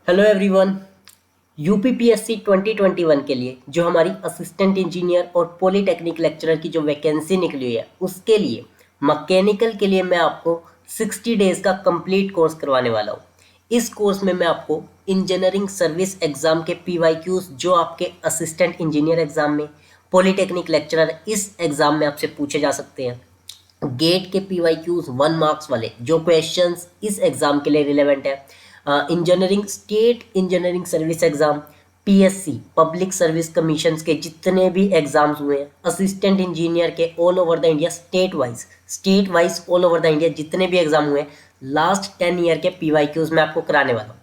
Hello everyone. UPPSC 2021 के लिए जो हमारी असिस्टेंट इंजीनियर और पॉलीटेक्निक लेक्चरर की जो वैकेंसी निकली हुई है उसके लिए मैकेनिकल के लिए मैं आपको 60 डेज का कंप्लीट कोर्स करवाने वाला हूँ। इस कोर्स में मैं आपको इंजीनियरिंग सर्विस एग्जाम के पीवाईक्यूज जो आपके असिस्टेंट इंजीनियर एग्जाम में, पॉलीटेक्निक लेक्चरर इस एग्जाम में आपसे पूछे जा सकते हैं, गेट के पीवाईक्यूज 1 मार्क्स वाले जो क्वेश्चंस इस एग्जाम के लिए रिलेवेंट है, engineering state engineering service exam, PSC public service commission के जितने भी एग्जाम्स हुए हैं, असिस्टेंट इंजीनियर के all over the India state wise all over the India जितने भी एग्जाम हुए हैं, लास्ट 10 ईयर के पीवाईक्यूज मैं आपको कराने वाला हूँ।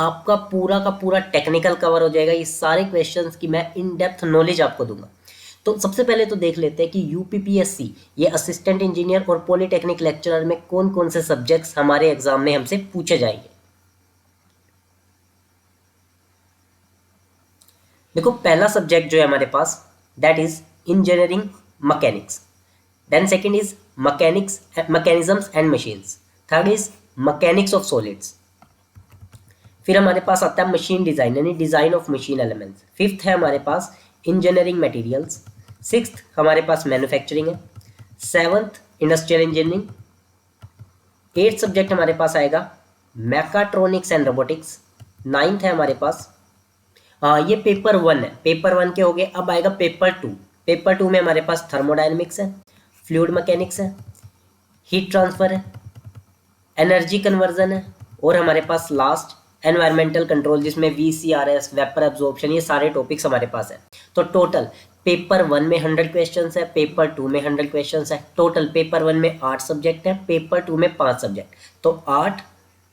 आपका पूरा का पूरा टेक्निकल कवर हो जाएगा। ये सारे क्वेश्चंस की मैं इन डेप्थ नॉलेज आपको दूंगा। तो सबसे पहले तो देख लेते हैं कि यूपीपीएससी ये असिस्टेंट इंजीनियर और पॉलीटेक्निक लेक्चरर में कौन कौन से सब्जेक्ट्स हमारे एग्जाम में हमसे पूछे जाएंगे। देखो, पहला सब्जेक्ट जो है हमारे पास that is engineering mechanics, then second is mechanics mechanisms and machines, third is mechanics of solids, फिर हमारे पास आता है मशीन डिजाइन यानी design of machine elements, fifth है हमारे पास इंजीनियरिंग मटेरियल्स, सिक्स्थ हमारे पास मैन्युफैक्चरिंग है, seventh industrial engineering, eighth subject हमारे पास आएगा मैकाट्रॉनिक्स एंड रोबोटिक्स, नाइन्थ है हमारे पास ये पेपर 1 है, पेपर 1 के हो गए। अब आएगा पेपर 2। पेपर 2 में हमारे पास थर्मोडायनेमिक्स है, फ्लूइड मैकेनिक्स है, हीट ट्रांसफर है, एनर्जी कन्वर्जन है, और हमारे पास लास्ट एनवायरमेंटल कंट्रोल जिसमें वीसीआरएस, वेपर एब्जॉर्प्शन, ये सारे टॉपिक्स हमारे पास है। तो टोटल पेपर 1 में 100 क्वेश्चंस है, पेपर 2 में 100 क्वेश्चंस है। टोटल पेपर 1 में 8 सब्जेक्ट है, पेपर 2 में 5 सब्जेक्ट, तो 8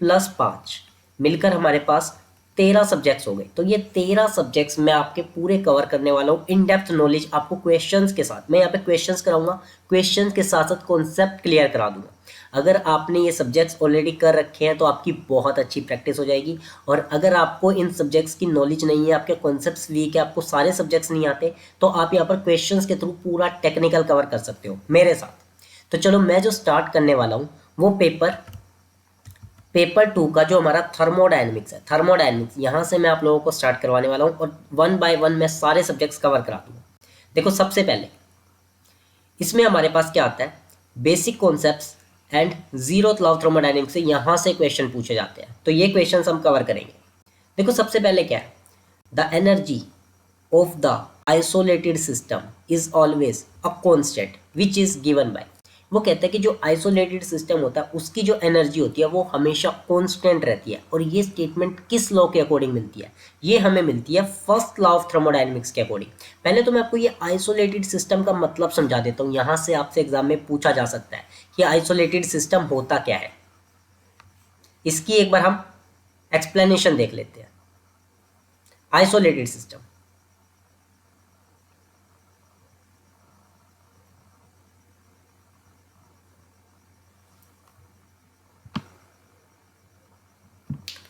+ 5 मिलकर हमारे पास 13 सब्जेक्ट्स हो गए। तो ये 13 सब्जेक्ट्स मैं आपके पूरे कवर करने वाला हूँ इन डेप्थ नॉलेज आपको क्वेश्चंस के साथ। मैं यहाँ पे क्वेश्चंस कराऊंगा, क्वेश्चंस के साथ साथ कॉन्सेप्ट क्लियर करा दूंगा। अगर आपने ये सब्जेक्ट्स ऑलरेडी कर रखे हैं तो आपकी बहुत अच्छी प्रैक्टिस हो जाएगी, और अगर आपको इन सब्जेक्ट्स की नॉलेज नहीं है, आपके कॉन्सेप्ट्स वीक है, आपको सारे सब्जेक्ट्स नहीं आते, तो आप यहाँ पर क्वेश्चंस के थ्रू पूरा टेक्निकल कवर कर सकते हो मेरे साथ। तो चलो, मैं जो स्टार्ट करने वाला हूँ वो पेपर 2 का जो हमारा थर्मोडायनेमिक्स है, थर्मोडायनेमिक्स यहाँ से मैं आप लोगों को स्टार्ट करवाने वाला हूँ, और 1 बाय 1 मैं सारे सब्जेक्ट्स कवर करा दूंगा। देखो, सबसे पहले इसमें हमारे पास क्या आता है, basic concepts and zeroth law of thermodynamics से यहाँ से क्वेश्चन पूछे जाते हैं। तो ये क्वेश्चन हम कवर करेंगे। देखो, सबसे पहले क्या है, the energy of the isolated system is always a constant which is given by. वो कहता है कि जो आइसोलेटेड सिस्टम होता है उसकी जो एनर्जी होती है वो हमेशा कांस्टेंट रहती है। और ये स्टेटमेंट किस लॉ के अकॉर्डिंग मिलती है, ये हमें मिलती है फर्स्ट लॉ ऑफ थर्मोडायनेमिक्स के अकॉर्डिंग। पहले तो मैं आपको ये आइसोलेटेड सिस्टम का मतलब समझा देता हूँ, यहाँ से आपसे एग्जाम में पूछा जा सकता है कि आइसोलेटेड सिस्टम होता क्या है। इसकी एक बार हम एक्सप्लेनेशन देख लेते हैं। आइसोलेटेड सिस्टम,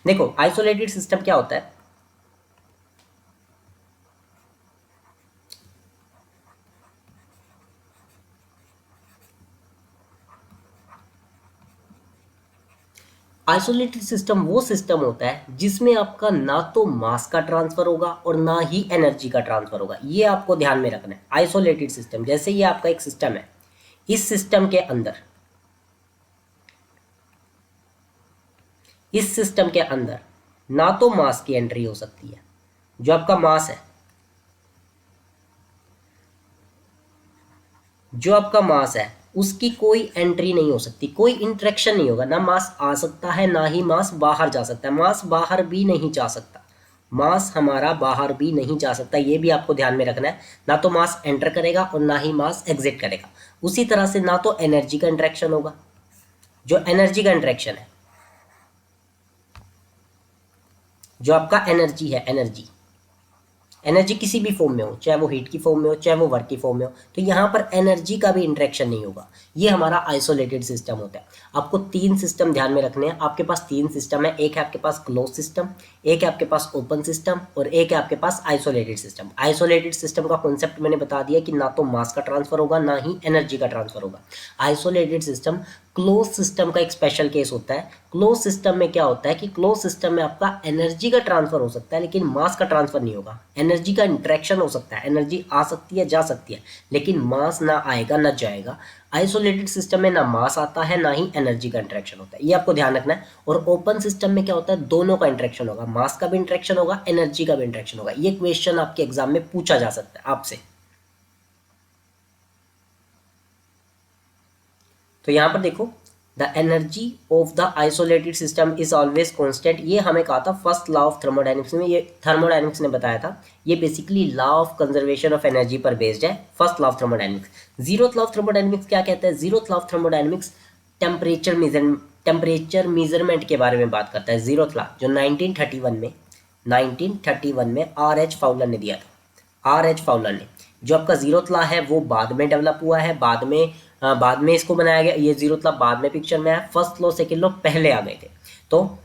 देखो आइसोलेटेड सिस्टम क्या होता है। आइसोलेटेड सिस्टम वो सिस्टम होता है जिसमें आपका ना तो मास का ट्रांसफर होगा और ना ही एनर्जी का ट्रांसफर होगा। ये आपको ध्यान में रखना है। आइसोलेटेड सिस्टम, जैसे ये आपका एक सिस्टम है, इस सिस्टम के अंदर ना तो मास की एंट्री हो सकती है, जो आपका मास है, उसकी कोई एंट्री नहीं हो सकती, कोई इंटरेक्शन नहीं होगा। ना मास आ सकता है ना ही मास बाहर जा सकता है। मास बाहर भी नहीं जा सकता, मास हमारा बाहर भी नहीं जा सकता, ये भी आपको ध्यान में रखना है। ना तो मास एंटर करेगा और ना ही मास एग्जिट करेगा। उसी तरह से ना तो एनर्जी का इंटरेक्शन होगा, जो एनर्जी का इंटरेक्शन है, जो आपका एनर्जी है, एनर्जी किसी भी फॉर्म में हो, चाहे वो हीट की फॉर्म में हो, चाहे वो वर्क की फॉर्म में हो, तो यहाँ पर एनर्जी का भी इंटरेक्शन नहीं होगा। ये हमारा आइसोलेटेड सिस्टम होता है। आपको तीन सिस्टम ध्यान में रखने हैं। आपके पास तीन सिस्टम है, एक है आपके पास क्लोज सिस्टम, एक है आपके पास ओपन सिस्टम, और एक है आपके पास आइसोलेटेड सिस्टम। आइसोलेटेड सिस्टम का कॉन्सेप्ट मैंने बता दिया कि ना तो मास का ट्रांसफर होगा, ना ही एनर्जी का ट्रांसफर होगा। आइसोलेटेड सिस्टम क्लोज सिस्टम का एक स्पेशल केस होता है। क्लोज सिस्टम में क्या होता है कि क्लोज सिस्टम में आपका एनर्जी का ट्रांसफर हो सकता है, लेकिन मास का ट्रांसफर नहीं होगा। एनर्जी का इंटरेक्शन हो सकता है, एनर्जी आ सकती है, जा सकती है, लेकिन मास ना आएगा ना जाएगा। आइसोलेटेड सिस्टम में ना मास आता है, ना ही एनर्जी का इंटरेक्शन होता है, ये आपको ध्यान रखना है। और ओपन सिस्टम में क्या होता है, दोनों का इंटरेक्शन होगा, मास का भी इंटरेक्शन होगा, एनर्जी का भी इंटरेक्शन होगा। ये क्वेश्चन आपके एग्जाम में पूछा जा सकता है आपसे। तो यहाँ पर देखो, the energy of the isolated system is always constant. ये हमें कहा था फर्स्ट लॉ ऑफ थर्मोडाइनमिक्स में, ये थर्मोडाइनमिक्स ने बताया था। ये basically law of conservation of energy पर बेस्ड है, first law of thermodynamics. Zeroth law of thermodynamics क्या कहता है? Zeroth law of thermodynamics temperature measurement के बारे में बात करता है। जीरोथ लॉ जो 1931 में आर एच फाउलर ने दिया था। आर एच फाउलर ने, जो आपका जीरोथ लॉ है वो बाद में डेवलप हुआ है, बाद में इसको बनाया गया। ये जीरोथ लॉ बाद में पिक्चर में आया, फर्स्ट लॉ सेकंड लॉ पहले आ गए थे। तो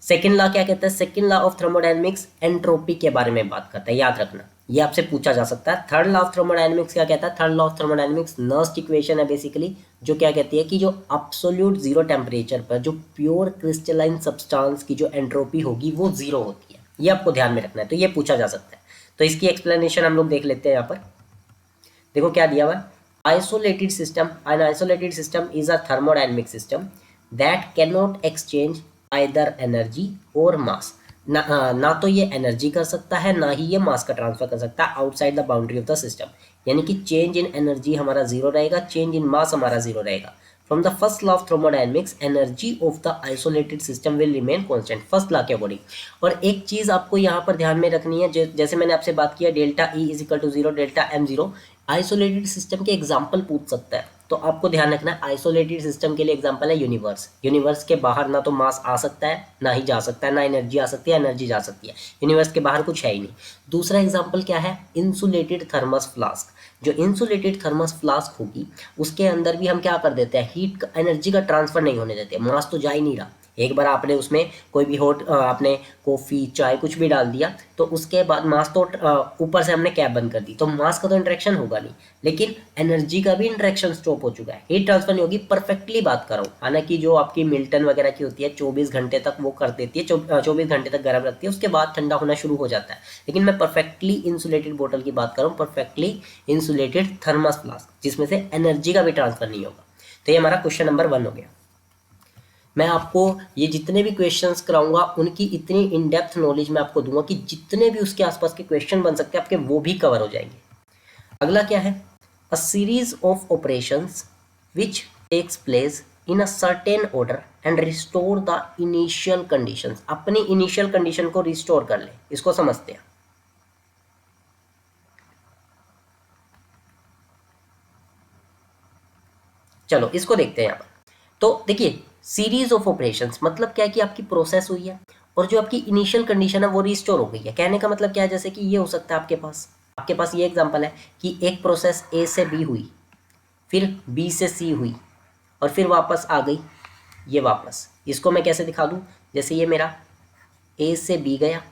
सेकंड लॉ क्या कहता है? Second law of thermodynamics entropy के बारे में बात करता है, याद रखना, ये आपसे पूछा जा सकता है। थर्ड लॉ ऑफ थर्मोडायनेमिक्स क्या कहता है? Third law of thermodynamics Nernst equation है बेसिकली, जो क्या कहती है कि जो एब्सोल्यूट जीरो टेम्परेचर पर जो प्योर क्रिस्टलाइन सब्सटेंस की जो एंट्रोपी होगी वो जीरो होती है। ये आपको ध्यान में रखना है, तो ये पूछा जा सकता है। तो इसकी एक्सप्लेनेशन हम लोग देख लेते हैं। यहाँ पर देखो क्या दिया हुआ है। Isolated system, an isolated system is a thermodynamic system that cannot exchange either energy or mass। ना तो ये एनर्जी कर सकता है, ना ही ये मास का ट्रांसफर कर सकता है outside the boundary of the system. यानी कि चेंज इन एनर्जी हमारा जीरो रहेगा, चेंज इन मास हमारा जीरो रहेगा। From the first law of thermodynamics energy of the isolated system will remain constant, first law के अकॉर्डिंग। और एक चीज आपको यहाँ पर ध्यान में रखनी है, जैसे मैंने आपसे बात किया delta E is equal to zero, delta M zero, isolated system के एग्जाम्पल पूछ सकता है। तो आपको ध्यान रखना है, आइसोलेटेड सिस्टम के लिए एग्जाम्पल है यूनिवर्स। यूनिवर्स के बाहर ना तो मास आ सकता है, ना ही जा सकता है, ना एनर्जी आ सकती है, एनर्जी जा सकती है। यूनिवर्स के बाहर कुछ है ही नहीं। दूसरा एग्जाम्पल क्या है? Insulated thermos flask. जो इंसुलेटेड थर्मस फ्लास्क होगी उसके अंदर भी हम क्या कर देते हैं, हीट एनर्जी का ट्रांसफर नहीं होने देते, मास तो जा ही नहीं रहा। एक बार आपने उसमें कोई भी हॉट आपने कॉफ़ी चाय कुछ भी डाल दिया, तो उसके बाद मास तो ऊपर से हमने कैप बंद कर दी, तो मास का तो इंटरेक्शन होगा नहीं, लेकिन एनर्जी का भी इंटरेक्शन स्टॉप हो चुका है, हीट ट्रांसफर नहीं होगी। परफेक्टली बात कर रहा हूँ। हालांकि जो आपकी मिल्टन वगैरह की होती है 24 घंटे तक वो कर देती है, 24 घंटे तक गर्म रखती है, उसके बाद ठंडा होना शुरू हो जाता है। लेकिन मैं परफेक्टली इंसुलेटेड बोतल की बात कर रहा हूँ, परफेक्टली इंसुलेटेड थर्मस फ्लास्क, जिसमें से एनर्जी का भी ट्रांसफर नहीं होगा। तो ये हमारा क्वेश्चन नंबर 1 हो गया। मैं आपको ये जितने भी क्वेश्चंस कराऊंगा उनकी इतनी इन डेप्थ नॉलेज मैं आपको दूंगा कि जितने भी उसके आसपास के क्वेश्चन बन सकते हैं आपके वो भी कवर हो जाएंगे। अगला क्या है? A series of operations which takes place in a certain order and restore the initial conditions. अपनी इनिशियल कंडीशन को रिस्टोर कर ले, इसको समझते हैं। चलो इसको देखते हैं यहाँ पर। तो देखिए, सीरीज ऑफ ऑपरेशंस मतलब क्या है कि आपकी प्रोसेस हुई है और जो आपकी इनिशियल कंडीशन है वो रिस्टोर हो गई है। कहने का मतलब क्या है, जैसे कि ये हो सकता है आपके पास ये एग्जांपल है कि एक प्रोसेस ए से बी हुई, फिर बी से सी हुई, और फिर वापस आ गई ये वापस। इसको मैं कैसे दिखा दूँ? जैसे ये मेरा ए से बी गया,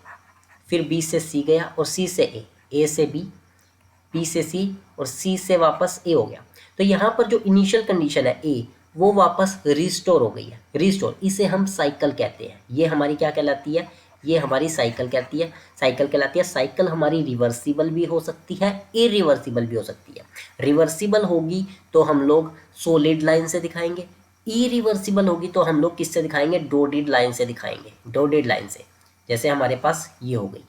फिर बी से सी गया और सी से ए से बी से सी और सी से वापस ए हो गया। तो यहाँ पर जो इनिशियल कंडीशन है ए, वो वापस रिस्टोर हो गई है। रिस्टोर, इसे हम साइकिल कहते हैं। ये हमारी क्या कहलाती है? ये हमारी साइकिल कहती है, साइकिल कहलाती है। साइकिल हमारी रिवर्सिबल भी हो सकती है, इरिवर्सिबल भी हो सकती है। रिवर्सिबल होगी तो हम लोग सॉलिड लाइन से दिखाएंगे, इरिवर्सिबल होगी तो हम लोग किससे दिखाएंगे? डॉटेड लाइन से दिखाएंगे, डॉटेड लाइन से। जैसे हमारे पास ये हो गई,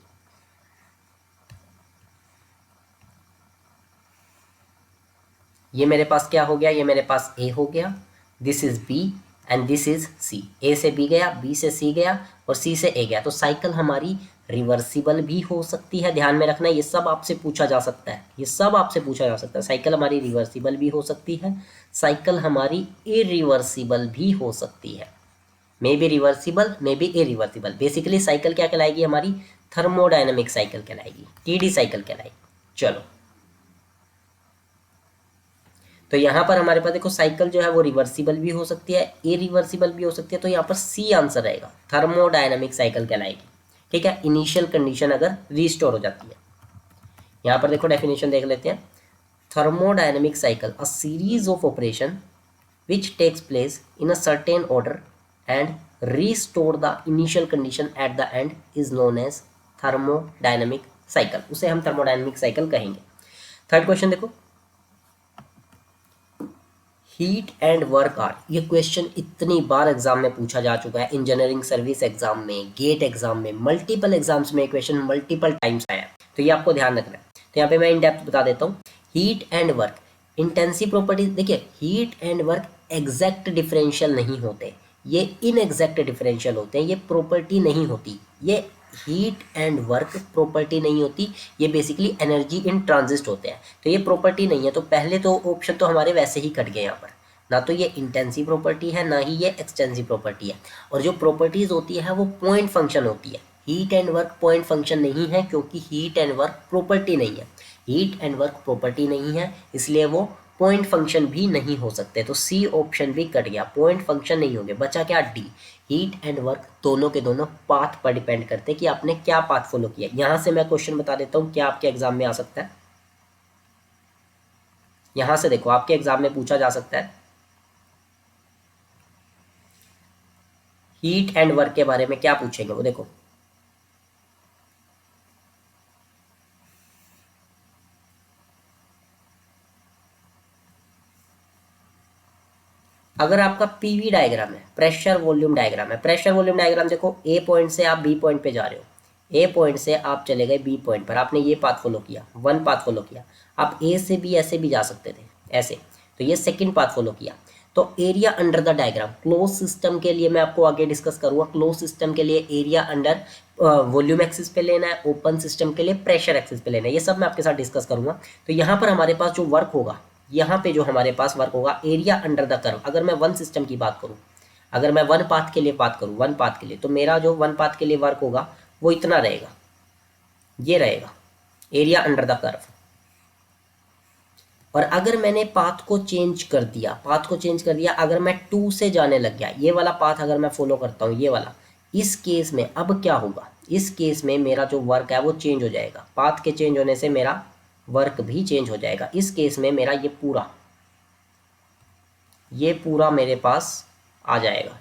ये मेरे पास क्या हो गया? ये मेरे पास ए हो गया, this is B and this is C. A से बी गया, बी से सी गया और सी से ए गया। तो साइकिल हमारी रिवर्सिबल भी हो सकती है, ध्यान में रखना। ये सब आपसे पूछा जा सकता है, ये सब आपसे पूछा जा सकता है। साइकिल हमारी रिवर्सिबल भी हो सकती है, साइकिल हमारी इरिवर्सिबल भी हो सकती है। May be reversible, may be irreversible. Basically cycle क्या कहलाएगी? हमारी थर्मोडायनेमिक साइकिल कहलाएगी, टीडी साइकिल कहलाएगी। चलो, तो यहाँ पर हमारे पास देखो साइकिल जो है वो रिवर्सिबल भी हो सकती है, इरिवर्सिबल भी हो सकती है, तो यहाँ पर सी आंसर रहेगा, थर्मोडायनेमिक साइकिल कहलाएगी। ठीक है, इनिशियल कंडीशन अगर रिस्टोर हो जाती है। यहाँ पर देखो डेफिनेशन देख लेते हैं। Thermodynamic cycle, a series of operation which takes place in a certain order and restore the initial condition at the end is known as thermodynamic cycle। उसे हम thermodynamic cycle कहेंगे। थर्ड क्वेश्चन देखो, heat and work are, ये question इतनी बार exam में पूछा जा चुका है, इंजीनियरिंग सर्विस एग्जाम में, गेट एग्जाम में, मल्टीपल एग्जाम्स में क्वेश्चन मल्टीपल टाइम्स आया है, तो ये आपको ध्यान रखना है। तो यहाँ पे मैं इन डेप्थ बता देता हूँ। Heat and work, intensive properties, देखिए heat and work exact differential नहीं होते, ये इनएग्जैक्ट डिफरेंशियल होते हैं, ये प्रॉपर्टी नहीं होती, ये हीट एंड वर्क प्रॉपर्टी नहीं होती, ये बेसिकली एनर्जी इन ट्रांजिस्ट होते हैं, तो ये प्रॉपर्टी नहीं है। तो पहले तो ऑप्शन तो हमारे वैसे ही कट गए यहाँ पर, ना तो ये इंटेंसिव प्रॉपर्टी है ना ही ये एक्सटेंसिव प्रॉपर्टी है। और जो प्रॉपर्टीज होती है वो पॉइंट फंक्शन होती है, heat and work point function नहीं है, क्योंकि हीट एंड वर्क प्रॉपर्टी नहीं है। हीट एंड वर्क प्रॉपर्टी नहीं है, इसलिए वो पॉइंट फंक्शन भी नहीं हो सकते। तो सी ऑप्शन भी कट गया, पॉइंट फंक्शन नहीं होंगे, बचा क्या, डी। हीट एंड वर्क दोनों के दोनों पाथ पर डिपेंड करते हैं कि आपने क्या पाथ फॉलो किया। यहां से मैं क्वेश्चन बता देता हूं क्या आपके एग्जाम में आ सकता है। यहां से देखो आपके एग्जाम में पूछा जा सकता है हीट एंड वर्क के बारे में, क्या पूछेंगे वो देखो। अगर आपका पीवी डायग्राम है, प्रेशर वॉल्यूम डायग्राम है, प्रेशर वॉल्यूम डायग्राम देखो, ए पॉइंट से आप बी पॉइंट पे जा रहे हो, ए पॉइंट से आप चले गए बी पॉइंट पर, आपने ये पाथ फॉलो किया, वन पाथ फॉलो किया। आप ए से बी ऐसे भी जा सकते थे, ऐसे, तो ये सेकंड पाथ फॉलो किया। तो area under the diagram, close system के लिए मैं आपको आगे डिस्कस करूंगा, क्लोज सिस्टम के लिए एरिया अंडर वॉल्यूम एक्सिस पे लेना है, ओपन सिस्टम के लिए प्रेशर एक्सिस पे लेना है, ये सब मैं आपके साथ डिस्कस करूंगा। तो यहाँ पर हमारे पास जो वर्क होगा, यहाँ पे जो हमारे पास वर्क होगा एरिया अंडर द कर्व। अगर मैं वन सिस्टम की बात करूँ, अगर मैं वन पाथ के लिए बात करूँ, वन पाथ के लिए, तो मेरा जो वन पाथ के लिए वर्क होगा वो इतना रहेगा, ये रहेगा एरिया अंडर द कर्व। और अगर मैंने पाथ को चेंज कर दिया, पाथ को चेंज कर दिया, अगर मैं 2 से जाने लग गया, ये वाला पाथ अगर मैं फॉलो करता हूँ, ये वाला, इस केस में अब क्या होगा, इस केस में मेरा जो वर्क है वो चेंज हो जाएगा, पाथ के चेंज होने से मेरा वर्क भी चेंज हो जाएगा। इस केस में मेरा ये पूरा मेरे पास आ जाएगा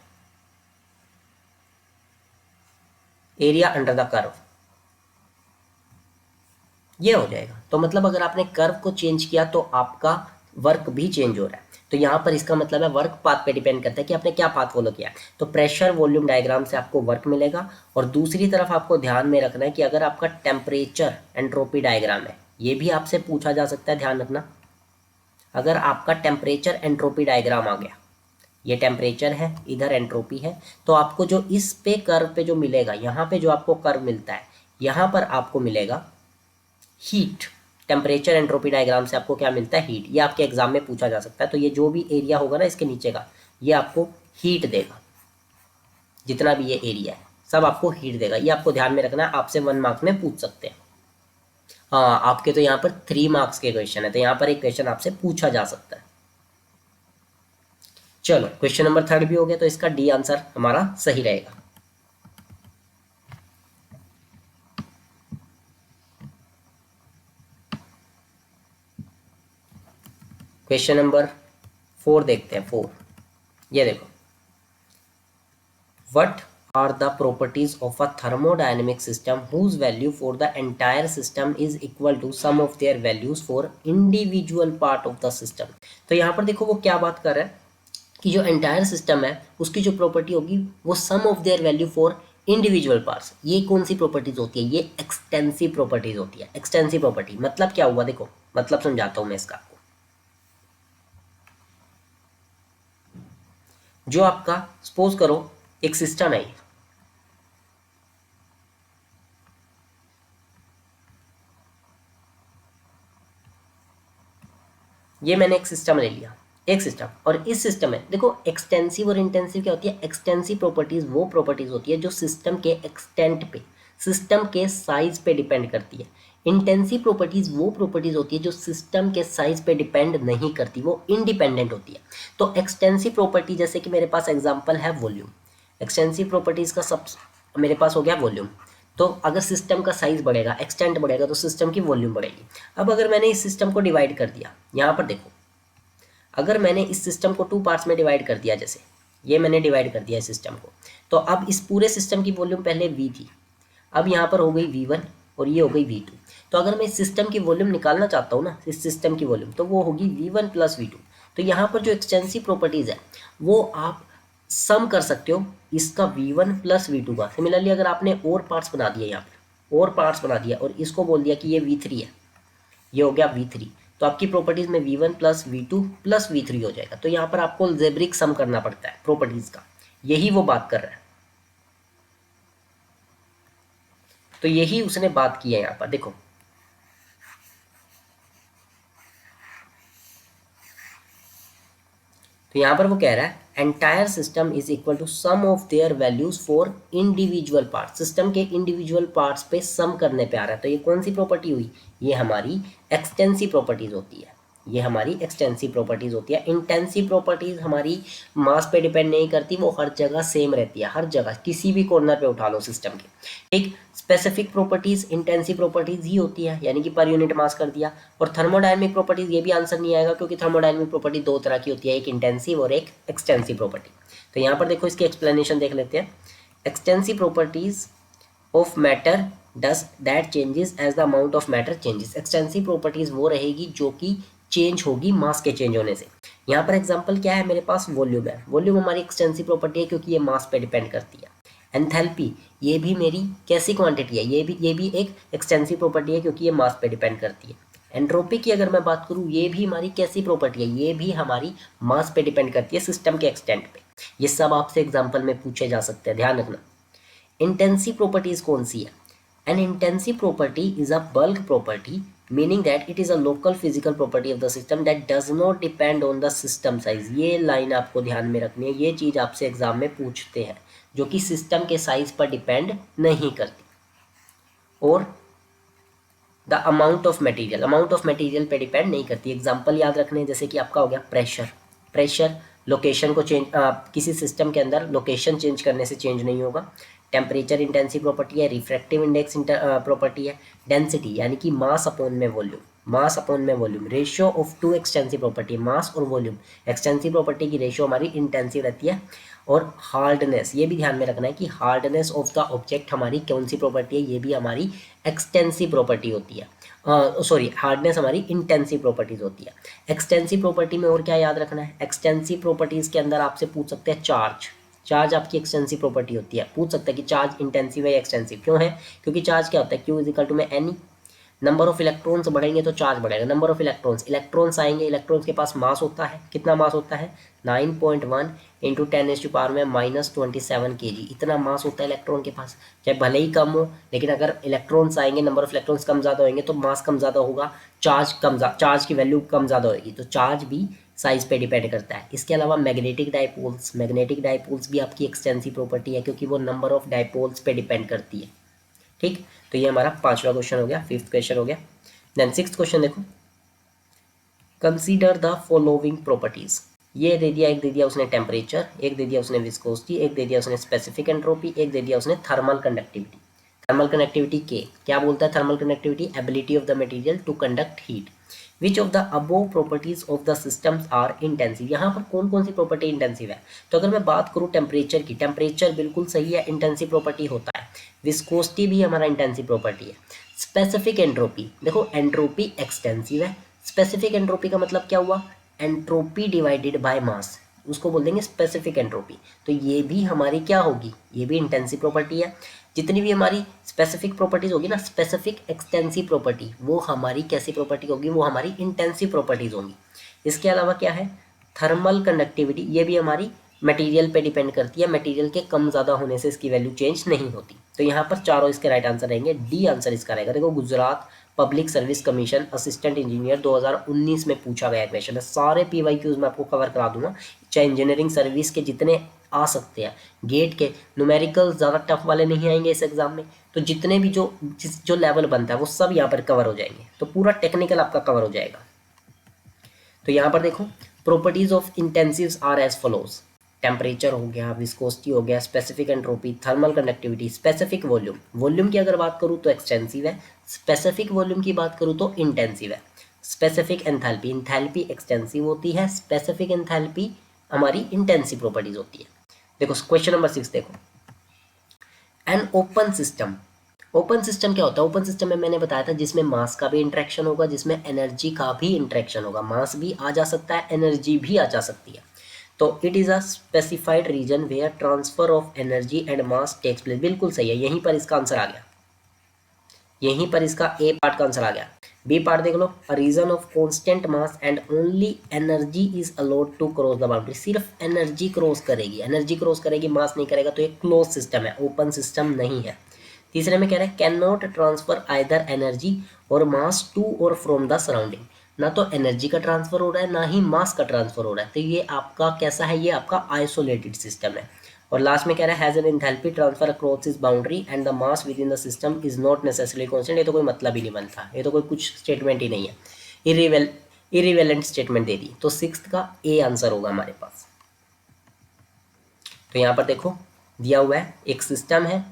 एरिया अंडर द कर्व, ये हो जाएगा। तो मतलब अगर आपने कर्व को चेंज किया तो आपका वर्क भी चेंज हो रहा है। तो यहाँ पर इसका मतलब है वर्क पाथ पे डिपेंड करता है कि आपने क्या पाथ फॉलो किया। तो प्रेशर वॉल्यूम डायग्राम से आपको वर्क मिलेगा। और दूसरी तरफ आपको ध्यान में रखना है कि अगर आपका टेम्परेचर एंट्रोपी डायग्राम है, ये भी आपसे पूछा जा सकता है, ध्यान रखना। अगर आपका टेम्परेचर एंट्रोपी डायग्राम आ गया, ये टेम्परेचर है, इधर एंट्रोपी है, तो आपको जो इस पे कर्व पे जो मिलेगा, यहाँ पे जो आपको कर्व मिलता है, यहाँ पर आपको मिलेगा हीट। टेम्परेचर एंट्रोपी डायग्राम से आपको क्या मिलता है, हीट। ये आपके एग्जाम में पूछा जा सकता है। तो ये जो भी एरिया होगा ना इसके नीचे का, ये आपको हीट देगा, जितना भी ये एरिया है सब आपको हीट देगा। ये आपको ध्यान में रखना है, आपसे 1 मार्क में पूछ सकते हैं। हाँ, आपके तो यहाँ पर 3 मार्क्स के क्वेश्चन है, तो यहाँ पर एक क्वेश्चन आपसे पूछा जा सकता है। चलो, क्वेश्चन नंबर 3 भी हो गया, तो इसका डी आंसर हमारा सही रहेगा। क्वेश्चन नंबर 4 देखते हैं। 4, ये देखो, what are the properties of a thermodynamic system whose value for the entire system is equal to sum of their values for individual part of the system. तो यहाँ पर देखो वो क्या बात कर रहा है कि जो एंटायर सिस्टम है उसकी जो प्रॉपर्टी होगी वो sum of their value for individual parts. ये कौन सी प्रॉपर्टीज होती है, ये एक्सटेंसिव प्रॉपर्टीज होती है। एक्सटेंसिव प्रॉपर्टी मतलब क्या हुआ, देखो मतलब समझाता हूँ मैं इसका आपको। जो आपका सपोज करो एक सिस्टम है, ये मैंने एक सिस्टम ले लिया, एक सिस्टम, और इस सिस्टम में देखो एक्सटेंसिव और इंटेंसिव क्या होती है। एक्सटेंसिव प्रॉपर्टीज वो प्रॉपर्टीज होती है जो सिस्टम के एक्सटेंट पे, सिस्टम के साइज पे डिपेंड करती है। इंटेंसिव प्रॉपर्टीज वो प्रॉपर्टीज होती है जो सिस्टम के साइज पे डिपेंड नहीं करती, वो इंडिपेंडेंट होती है। तो एक्सटेंसिव प्रॉपर्टी जैसे कि मेरे पास एग्जांपल है वॉल्यूम। एक्सटेंसिव प्रॉपर्टीज का सब मेरे पास हो गया वॉल्यूम। तो अगर सिस्टम का साइज बढ़ेगा, एक्सटेंड बढ़ेगा, तो सिस्टम की वॉल्यूम बढ़ेगी। अब अगर मैंने इस सिस्टम को डिवाइड कर दिया, यहाँ पर देखो, अगर मैंने इस सिस्टम को 2 पार्ट्स में डिवाइड कर दिया, जैसे ये मैंने डिवाइड कर दिया इस सिस्टम को, तो अब इस पूरे सिस्टम की वॉल्यूम पहले v थी, अब यहाँ पर हो गई v1 और ये हो गई v2। तो अगर मैं इस सिस्टम की वॉल्यूम निकालना चाहता हूँ ना, इस सिस्टम की वॉल्यूम, तो वो होगी v1 प्लस v2। तो यहाँ पर जो एक्सटेंसिव प्रॉपर्टीज़ है वो आप सम कर सकते हो इसका v1 प्लस v2 का। सिमिलरली अगर आपने और पार्ट्स बना दिया, यहाँ पर और पार्ट्स बना दिया और इसको बोल दिया कि ये v3 है, ये हो गया v3, तो आपकी प्रॉपर्टीज में v1 plus v2 plus v3 हो जाएगा। तो यहाँ पर आपको अलजेब्रिक सम करना पड़ता है प्रॉपर्टीज का, यही वो बात कर रहा है। तो यही उसने बात की है यहाँ पर, देखो तो यहाँ पर वो कह रहा है entire system is equal to sum of their values for individual part. System के इंडिविजुअल पार्ट्स पे सम करने पे आ रहा है। तो ये कौन सी प्रॉपर्टी हुई, ये हमारी एक्सटेंसिव प्रॉपर्टीज होती है, ये हमारी एक्सटेंसिव प्रॉपर्टीज होती है। इंटेंसिव प्रॉपर्टीज हमारी मास पे डिपेंड नहीं करती, वो हर जगह सेम रहती है, हर जगह किसी भी कॉर्नर पे उठा लो सिस्टम के, ठीक। स्पेसिफिक प्रॉपर्टीज इंटेंसिव प्रॉपर्टीज ही होती है, यानी कि पर यूनिट मास कर दिया। और थर्मोडायनेमिक प्रॉपर्टीज, ये भी आंसर नहीं आएगा क्योंकि थर्मोडायनेमिक प्रॉपर्टी दो तरह की होती है, एक इंटेंसिव और एक एक्सटेंसिव प्रॉपर्टी। तो यहाँ पर देखो इसकी एक्सप्लेनेशन देख लेते हैं। Extensive properties of matter does that changes as the amount of matter changes. Extensive properties वो रहेगी जो कि चेंज होगी मास के चेंज होने से। यहाँ पर एग्जांपल क्या है, मेरे पास वॉल्यूम है, वॉल्यूम हमारी एक्सटेंसिव प्रॉपर्टी है क्योंकि ये मास पे डिपेंड करती है। एंथैल्पी, ये भी मेरी कैसी क्वांटिटी है, ये भी एक एक्सटेंसिव प्रॉपर्टी है क्योंकि ये मास पे डिपेंड करती है। एंट्रोपी की अगर मैं बात करूँ, ये भी हमारी कैसी प्रॉपर्टी है, ये भी हमारी मास पे डिपेंड करती है, सिस्टम के एक्सटेंट पे। ये सब आपसे एग्जाम्पल में पूछे जा सकते हैं, ध्यान रखना। इंटेंसिव प्रॉपर्टीज कौन सी है, N intensive property is a bulk property meaning that it is a local physical property of the system that does not depend on the system size। ये लाइन आपको ध्यान में रखनी है, ये चीज़ आपसे एग्जाम में पूछते हैं, जो कि सिस्टम के साइज पर डिपेंड नहीं करती। और द अमाउंट ऑफ मटेरियल पे डिपेंड नहीं करती। एग्जाम्पल याद रखने हैं, जैसे कि आपका हो गया प्रेशर लोकेशन को चेंज, किसी सिस्टम के अंदर लोकेशन चेंज करने से चेंज नहीं होगा। टेम्परेचर इंटेंसिव प्रॉपर्टी है। रिफ्रैक्टिव इंडेक्स प्रॉपर्टी है। डेंसिटी यानी कि मास अपॉन में volume. Ratio of two extensive property, mass और वॉल्यूम। एक्सटेंसिव प्रॉपर्टी की रेशियो हमारी इंटेंसिव रहती है। और हार्डनेस, ये भी ध्यान में रखना है कि हार्डनेस ऑफ द ऑब्जेक्ट हमारी कौन सी प्रॉपर्टी है, ये भी हमारी एक्सटेंसिव प्रॉपर्टी होती है। हार्डनेस हमारी इंटेंसिव प्रॉपर्टीज होती है। एक्सटेंसिव प्रॉपर्टी में और क्या याद रखना है, एक्सटेंसिव प्रॉपर्टीज के अंदर आपसे पूछ सकते हैं चार्ज आपकी एक्सटेंसिव प्रॉपर्टी होती है। पूछ सकता है कि चार्ज इंटेंसिव है या एक्सटेंसिव, क्यों है, क्योंकि चार्ज क्या होता है, Q इजिकल टू में एन। नंबर ऑफ इलेक्ट्रॉन्स बढ़ेंगे तो चार्ज बढ़ेगा। नंबर ऑफ इलेक्ट्रॉन्स आएंगे, इलेक्ट्रॉन्स के पास मास होता है, कितना मास होता है, 9.1 इंटू 10⁻⁻27 kg, इतना मास होता है इलेक्ट्रॉन के पास। चाहे भले ही कम हो, लेकिन अगर इलेक्ट्रॉन्स आएंगे, नंबर ऑफ इलेक्ट्रॉन्स कम ज़्यादा होंगे तो मास कम ज़्यादा होगा, चार्ज की वैल्यू कम ज़्यादा होगी, तो चार्ज भी साइज पे डिपेंड करता है। इसके अलावा मैग्नेटिक डाइपोल्स भी आपकी एक्सटेंसिव प्रॉपर्टी है क्योंकि वो नंबर ऑफ डाइपोल्स पे डिपेंड करती है, ठीक। तो ये हमारा 5वां क्वेश्चन हो गया, 5th क्वेश्चन हो गया। देन 6th क्वेश्चन देखो, कंसीडर द फॉलोइंग प्रॉपर्टीज। ये दे दिया, एक दे दिया उसने टेम्परेचर, एक दे दिया उसने विस्कोसिटी, एक दे दिया उसने स्पेसिफिक एंट्रोपी, एक दे दिया उसने थर्मल कंडक्टिविटी। थर्मल कंडक्टिविटी के क्या बोलता है, thermal conductivity ability of the material to conduct heat. Which of the above properties of the systems are intensive. यहाँ पर कौन कौन सी प्रॉपर्टी इंटेंसिव है, तो अगर मैं बात करूँ टेम्परेचर की, टेम्परेचर बिल्कुल सही है, इंटेंसिव प्रॉपर्टी होता है। विस्कोसिटी भी हमारा इंटेंसिव प्रॉपर्टी है। स्पेसिफिक एंट्रोपी, देखो एंट्रोपी एक्सटेंसिव है, स्पेसिफिक एंट्रोपी का मतलब क्या हुआ, एंट्रोपी डिवाइडेड बाय मास, उसको बोल देंगे स्पेसिफिक एंट्रोपी। तो ये भी हमारी क्या होगी, ये भी इंटेंसिव प्रॉपर्टी है। जितनी भी हमारी स्पेसिफिक प्रॉपर्टीज होगी ना, स्पेसिफिक एक्सटेंसिव प्रॉपर्टी, वो हमारी कैसी प्रॉपर्टी होगी, वो हमारी इंटेंसिव प्रॉपर्टीज होंगी। इसके अलावा क्या है, थर्मल कंडक्टिविटी, ये भी हमारी मटेरियल पे डिपेंड करती है, मटेरियल के कम ज़्यादा होने से इसकी वैल्यू चेंज नहीं होती। तो यहाँ पर चारों इसके राइट आंसर रहेंगे, डी आंसर इसका रहेगा। देखो Gujarat public service commission assistant engineer 2019 में पूछा गया क्वेश्चन है। सारे PYQs मैं आपको कवर करा दूंगा, चाहे इंजीनियरिंग सर्विस के जितने आ सकते हैं, गेट के न्यूमेरिकल ज़्यादा टफ वाले नहीं आएंगे इस एग्ज़ाम में, तो जितने भी जो लेवल बनता है वो सब यहाँ पर कवर हो जाएंगे, तो पूरा टेक्निकल आपका कवर हो जाएगा। तो यहाँ पर देखो, properties of intensives are as follows. Temperature हो गया, विस्कोसिटी हो गया, specific entropy, thermal conductivity, specific volume. Volume की अगर बात करूँ तो एक्सटेंसिव है, स्पेसिफिक वॉल्यूम की बात करूँ तो इंटेंसिव है। स्पेसिफिक एंथैल्पी, इंथैल्पी एक्सटेंसिव होती है, स्पेसिफिक एंथैल्पी हमारी इंटेंसिव प्रॉपर्टीज होती है। देखो क्वेश्चन नंबर 6 देखो, an open system. Open system क्या होता है? ओपन सिस्टम में मैंने बताया था जिसमें मास का भी इंट्रैक्शन होगा, जिसमें एनर्जी का भी इंट्रैक्शन होगा। मास भी आ जा सकता है, एनर्जी भी आ जा सकती है। तो it is a specified region where transfer of energy and mass takes place. बिल्कुल सही है, यहीं पर इसका आंसर आ गया, यहीं पर इसका ए पार्ट का आंसर आ गया। बी पार्ट देख लो, a region of constant mass and only energy is allowed to cross the boundary. सिर्फ एनर्जी क्रॉस करेगी, एनर्जी क्रॉस करेगी, मास नहीं करेगा, तो ये क्लोज सिस्टम है, ओपन सिस्टम नहीं है। तीसरे में कह रहे हैं cannot transfer either energy और मास टू और फ्रॉम द सराउंडिंग। ना तो एनर्जी का ट्रांसफर हो रहा है, ना ही मास का ट्रांसफर हो रहा है, तो ये आपका कैसा है? ये आपका आइसोलेटेड सिस्टम है। और लास्ट में कह रहा है has an enthalpy transfer across इस boundary and the mass within the system is not necessarily constant. ये तो कोई मतलब ही नहीं बनता, ये तो कोई कुछ स्टेटमेंट ही नहीं है, इरिवेलेंट स्टेटमेंट दे दी। तो सिक्स्थ का ए आंसर होगा हमारे पास। तो यहाँ पर देखो दिया हुआ है एक सिस्टम है,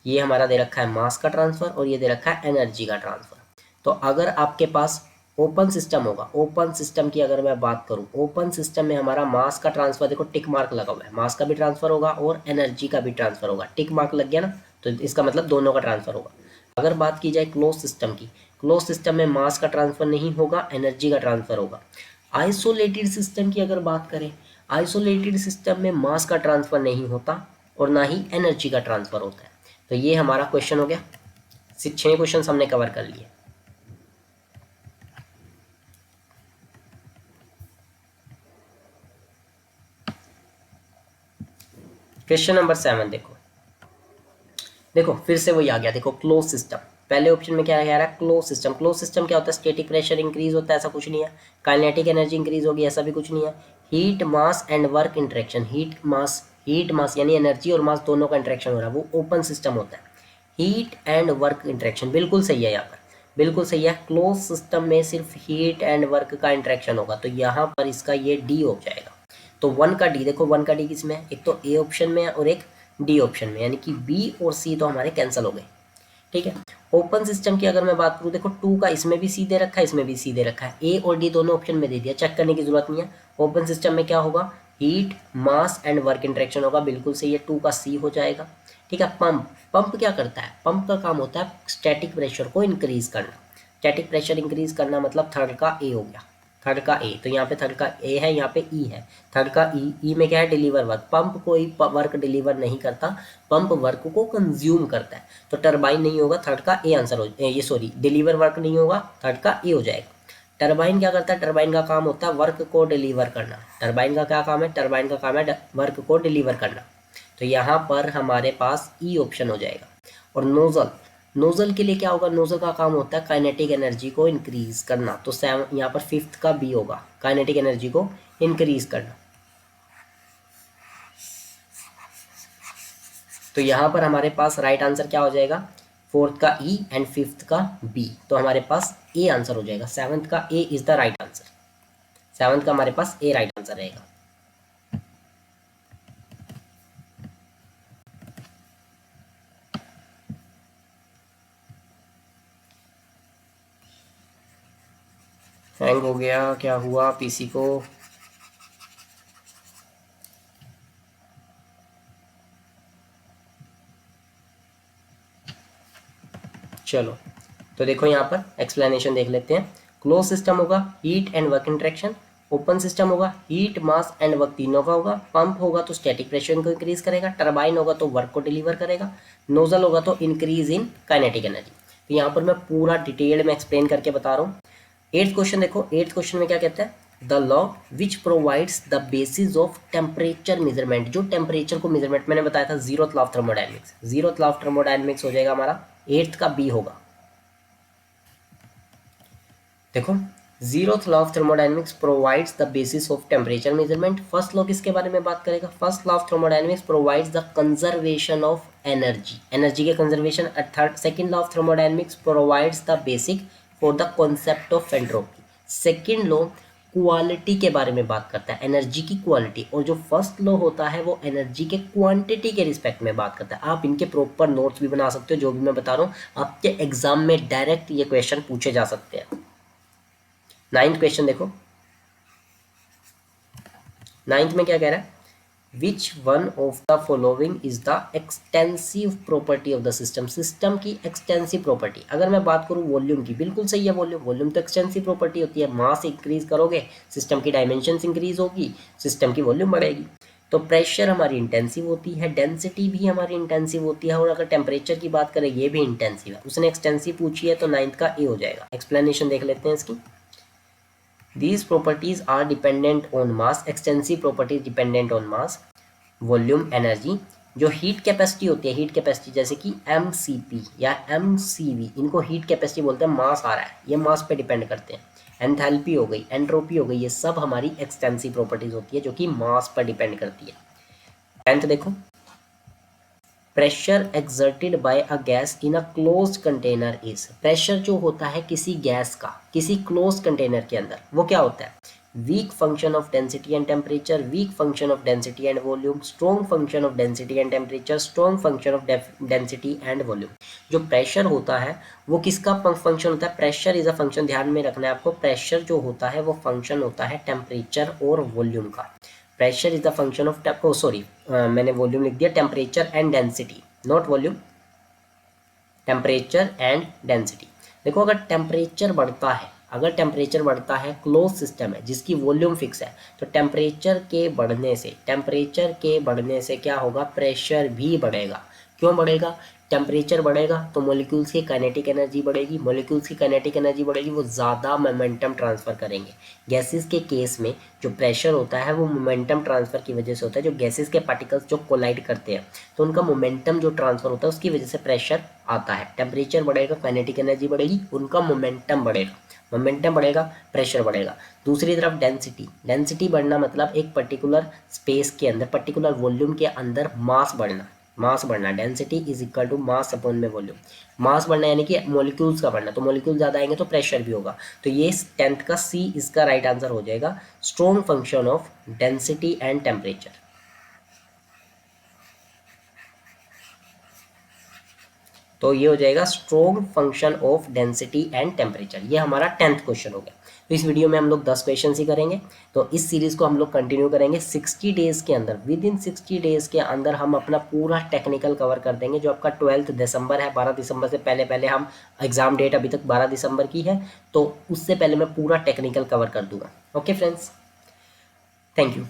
ये हमारा दे रखा है मास का ट्रांसफर और ये दे रखा है एनर्जी का ट्रांसफर। तो अगर आपके पास ओपन सिस्टम होगा, ओपन सिस्टम की अगर मैं बात करूं, ओपन सिस्टम में हमारा मास का ट्रांसफर, देखो टिक मार्क लगा हुआ है, मास का भी ट्रांसफर होगा और एनर्जी का भी ट्रांसफर होगा। टिक मार्क लग गया ना, तो इसका मतलब दोनों का ट्रांसफर होगा। अगर बात की जाए क्लोज सिस्टम की, क्लोज सिस्टम में मास का ट्रांसफर नहीं होगा, एनर्जी का ट्रांसफर होगा। आइसोलेटेड सिस्टम की अगर बात करें, आइसोलेटेड सिस्टम में मास का ट्रांसफर नहीं होता और ना ही एनर्जी का ट्रांसफर होता है। तो ये हमारा क्वेश्चन हो गया। 6 क्वेश्चन हमने कवर कर लिए। क्वेश्चन नंबर 7 देखो, देखो फिर से वही आ गया। देखो क्लोज सिस्टम, पहले ऑप्शन में क्या कह रहा है? Close system. क्लोज सिस्टम क्या होता है? स्टैटिक प्रेशर इंक्रीज होता है, ऐसा कुछ नहीं है। काइनेटिक एनर्जी इंक्रीज होगी, ऐसा भी कुछ नहीं है। Heat mass and work interaction, heat mass यानी एनर्जी और मास दोनों का इंटरेक्शन हो रहा है, वो ओपन सिस्टम होता है। हीट एंड वर्क इंटरेक्शन बिल्कुल सही है, यहाँ पर बिल्कुल सही है। क्लोज सिस्टम में सिर्फ हीट एंड वर्क का इंटरेक्शन होगा, तो यहाँ पर इसका ये डी हो जाएगा। तो 1 का डी, देखो 1 का डी किसमें है? एक तो ए ऑप्शन में है और एक डी ऑप्शन में, यानी कि बी और सी तो हमारे कैंसिल हो गए। ठीक है। ओपन सिस्टम की अगर मैं बात करूँ, देखो 2 का इसमें भी सी दे रखा है, इसमें भी सी दे रखा है, ए और डी दोनों ऑप्शन में दे दिया, चेक करने की जरूरत नहीं है। ओपन सिस्टम में क्या होगा? Heat mass and work interaction होगा, बिल्कुल सही है, 2 का सी हो जाएगा। ठीक है। पंप, पंप क्या करता है? पंप का काम होता है स्टैटिक प्रेशर को इंक्रीज करना। स्टैटिक प्रेशर इंक्रीज करना मतलब थर्ड का ए हो गया, थर्ड का ए। तो यहाँ पे थर्ड का ए है, यहाँ पे ई है। थर्ड का ई में क्या है? Deliver work. पंप कोई वर्क डिलीवर नहीं करता, पंप वर्क को कंज्यूम करता है। तो टरबाइन नहीं होगा, थर्ड का ए आंसर हो, ये सॉरी डिलीवर वर्क नहीं होगा, थर्ड का ए हो जाएगा। टरबाइन क्या करता है? टरबाइन का काम होता है वर्क को डिलीवर करना। टरबाइन का क्या काम है? टरबाइन का काम है वर्क को डिलीवर करना। तो यहाँ पर हमारे पास ई ऑप्शन हो जाएगा। और नोजल, नोजल के लिए क्या होगा? नोजल का काम होता है काइनेटिक एनर्जी को इंक्रीज करना। तो यहाँ पर 5th का बी होगा, काइनेटिक एनर्जी को इंक्रीज करना। तो यहाँ पर हमारे पास राइट आंसर क्या हो जाएगा? 4th का ई एंड 5th का बी। तो हमारे पास ए आंसर हो जाएगा। 7th का A is the right answer. 7th का हमारे पास ए राइट आंसर रहेगा। हैंग हो गया, क्या हुआ पीसी को? चलो तो देखो यहाँ पर एक्सप्लेनेशन देख लेते हैं। क्लोज सिस्टम होगा heat and work interaction, open system होगा हीट मास एंड वर्क तीनों का होगा, पंप होगा तो स्टैटिक प्रेशर को इंक्रीज करेगा, टरबाइन होगा तो वर्क को डिलीवर करेगा, नोजल होगा तो इंक्रीज इन काइनेटिक एनर्जी। तो यहाँ पर मैं पूरा डिटेल में एक्सप्लेन करके बता रहा हूँ। 8th क्वेश्चन देखो, 8th क्वेश्चन में क्या कहता है? The law which provides the basis of temperature measurement. जो टेम्परेचर को मेजरमेंट मैंने बताया था, zeroth law of thermodynamics, zeroth law of thermodynamics हो जाएगा हमारा 8th का बी होगा। देखो zeroth law of thermodynamics provides the basis of temperature measurement. First law किसके बारे में बात करेगा? First law of thermodynamics provides the conservation of energy, energy के conservation. Third second law of thermodynamics provides the basic for the concept of entropy. Second law quality के बारे में बात करता है, एनर्जी की क्वालिटी, और जो फर्स्ट लॉ होता है वो एनर्जी के क्वांटिटी के रिस्पेक्ट में बात करता है। आप इनके प्रॉपर नोट्स भी बना सकते हो, जो भी मैं बता रहा हूँ आपके एग्जाम में डायरेक्ट ये क्वेश्चन पूछे जा सकते हैं। नाइन्थ क्वेश्चन देखो, नाइन्थ में क्या कह रहा है? Which one of the following is the extensive property of the system. System की एक्सटेंसिव प्रॉपर्टी, अगर मैं बात करूँ वॉल्यूम की, बिल्कुल सही है, वॉल्यूम, वॉल्यूम तो एक्सटेंसिव प्रॉपर्टी होती है। मास इंक्रीज करोगे सिस्टम की डायमेंशन इंक्रीज होगी, सिस्टम की वॉल्यूम बढ़ेगी। तो प्रेशर हमारी इंटेंसिव होती है, डेंसिटी भी हमारी इंटेंसिव होती है, और अगर टेम्परेचर की बात करें ये भी इंटेंसिव है। उसने एक्सटेंसिव पूछी है तो नाइन्थ का ए हो जाएगा। एक्सप्लेनेशन देख लेते हैं इसकी। These properties are dependent on mass, extensive properties dependent on mass, volume, energy। जो हीट कैपेसिटी होती है, हीट कैपेसिटी जैसे कि MCP या MCV, इनको हीट कैपेसिटी बोलते हैं। मास आ रहा है, ये मास पे डिपेंड करते हैं। एंथैल्पी हो गई, एंट्रोपी हो गई, ये सब हमारी एक्सटेंसिव प्रॉपर्टीज होती है जो कि मास पर डिपेंड करती है। टेंथ देखो, pressure exerted by a gas in a closed container is. Pressure जो होता है किसी गैस का किसी क्लोज कंटेनर के अंदर, वो क्या होता है? Weak function of density and temperature, weak function of density and volume, strong function of density and temperature, strong function of density and volume. जो प्रेशर होता है वो किसका फंक्शन होता है? प्रेशर इज अ फंक्शन, ध्यान में रखना है आपको, प्रेशर जो होता है वो फंक्शन होता है टेम्परेचर और वॉल्यूम का। Pressure is the function of मैंने वॉल्यूम लिख दिया, temperature and density, not volume, temperature and density. देखो अगर टेम्परेचर बढ़ता है, अगर टेम्परेचर बढ़ता है, क्लोज सिस्टम है जिसकी वॉल्यूम फिक्स है, तो टेम्परेचर के बढ़ने से क्या होगा? प्रेशर भी बढ़ेगा। क्यों बढ़ेगा? टेम्परेचर बढ़ेगा तो मॉलिक्यूल्स की काइनेटिक एनर्जी बढ़ेगी, मॉलिक्यूल्स की काइनेटिक एनर्जी बढ़ेगी, वो ज़्यादा मोमेंटम ट्रांसफ़र करेंगे। गैसेस के केस में जो प्रेशर होता है वो मोमेंटम ट्रांसफ़र की वजह से होता है। जो गैसेस के पार्टिकल्स जो कोलाइड करते हैं तो उनका मोमेंटम जो ट्रांसफ़र होता है उसकी वजह से प्रेशर आता है। टेम्परेचर बढ़ेगा, काइनेटिक एनर्जी बढ़ेगी, उनका मोमेंटम बढ़ेगा, मोमेंटम बढ़ेगा, प्रेशर बढ़ेगा। दूसरी तरफ डेंसिटी, डेंसिटी बढ़ना मतलब एक पर्टिकुलर स्पेस के अंदर, पर्टिकुलर वॉल्यूम के अंदर मास बढ़ना, मास बढ़ना। Density is equal to mass upon में वॉल्यूम। मास बढ़ना यानी कि मॉलिक्यूल्स का बढ़ना, तो मॉलिक्यूल ज़्यादा आएंगे तो प्रेशर भी होगा। तो ये 10th का सी इसका राइट आंसर हो जाएगा, strong function of density and temperature. तो ये हो जाएगा strong function of density and temperature. ये हमारा 10th क्वेश्चन हो गया। तो इस वीडियो में हम लोग 10 क्वेश्चन ही करेंगे। तो इस सीरीज़ को हम लोग कंटिन्यू करेंगे 60 डेज़ के अंदर। विद इन 60 डेज़ के अंदर हम अपना पूरा टेक्निकल कवर कर देंगे। जो आपका 12 दिसंबर है, 12 दिसंबर से पहले पहले हम, एग्ज़ाम डेट अभी तक 12 दिसंबर की है, तो उससे पहले मैं पूरा टेक्निकल कवर कर दूंगा। Okay friends, thank you.